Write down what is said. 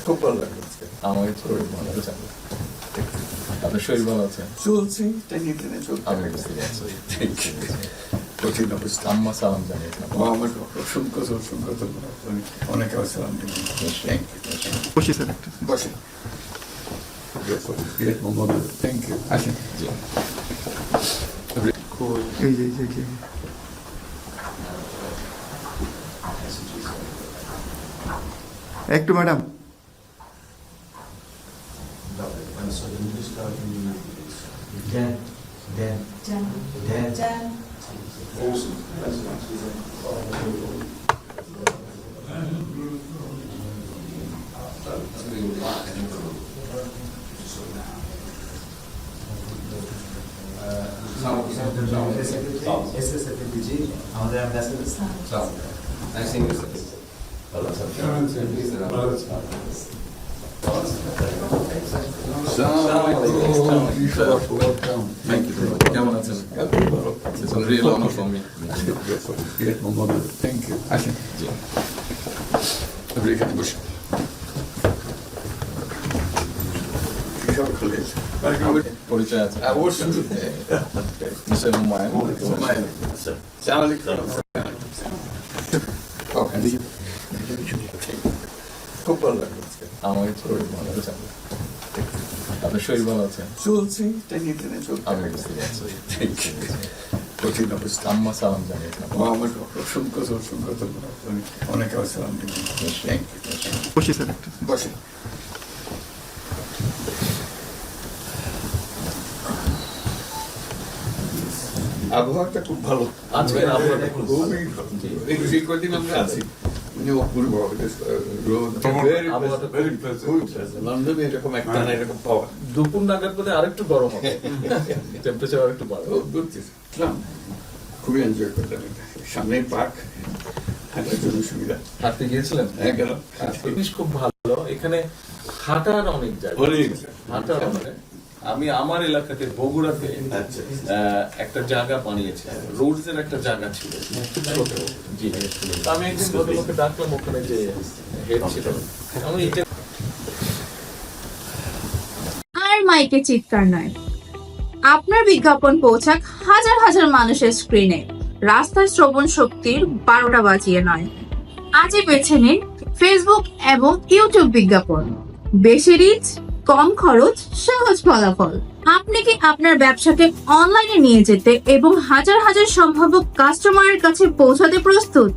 খুব ভালো লাগলো আজকে। আমাকে শরীর ভালো আছে। আপনার শরীর ভালো আছে? চলছে টেনে টেনে চলছে। আমি বুঝতে পারছি। ঠিক আছে। কঠিন অবস্থা। আম্মা সালাম জানিয়েছেন। ও আমার অসংখ্য ধন্যবাদ। অনেক সালাম দিবেন। বসি স্যার একটু। বসে থ্যাংক ইউ। আসেন। এই যে এই যে এই যে। একটু ম্যাডাম আমাদের অ্যাম্বাসেডর কেমন আছেন? It's a real honor for me. Thank you. আসেন। এখানে বসে পরিচয় আছে? অবশ্যই। মিস্টার হুমায়ুন। খুব ভালো লাগলো আজকে। আমাকে শরীর ভালো আছে। আপনার শরীর ভালো আছে? চলছে টেনে টেনে চলছে। আমি বুঝতে পারছি। ঠিক আছে। কঠিন অবস্থা। আম্মা সালাম জানিয়েছেন। ও আমার অসংখ্য ধন্যবাদ। অনেক সালাম দিবেন। Thank you. বসি স্যার একটু। বসে আবহাওয়াটা খুব ভালো। আজকের আবহাওয়াটা খুব ভালো। খুবই ভালো। এই কদিন আমরা আছি অপূর্ব রোদ। আবহাওয়াটা লন্ডনে এরকম একটা না এরকম পাওয়া দুপুর নাগাদ বোধ আরেকটু গরম হবে, টেম্পারেচার আরেকটু বাড়বে। খুবই এনজয় করলাম এটা। সামনে পার্ক, হাঁটার জন্য সুবিধা। হাঁটতে গিয়েছিলেন? হ্যাঁ গেলাম। জিনিস খুব ভালো এখানে, হাঁটার অনেক জায়গা। হাঁটার অনেক। আমি আমার এলাকাতে বগুড়াতে একটা জায়গা বানিয়েছি, রোডস এর একটা জায়গা ছিল ছোট। জি, তো আমি একদিন ভদ্রলোককে ডাকলাম, ওখানে যে হেড ছিল, আমি এটা আর মাইকে চিৎকার নয়, আপনার বিজ্ঞাপন পৌঁছাক হাজার হাজার মানুষের স্ক্রিনে, রাস্তায় শ্রবণ শক্তির 12টা বাজিয়ে নয়। আজই বেছে নিন ফেসবুক এবং ইউটিউব বিজ্ঞাপন। বেশি রিচ, কম খরচ, সহজ ফলাফল। আপনি কি আপনার ব্যবসাকে অনলাইনে নিয়ে যেতে এবং হাজার হাজার সম্ভাব্য কাস্টমারের কাছে পৌঁছাতে প্রস্তুত?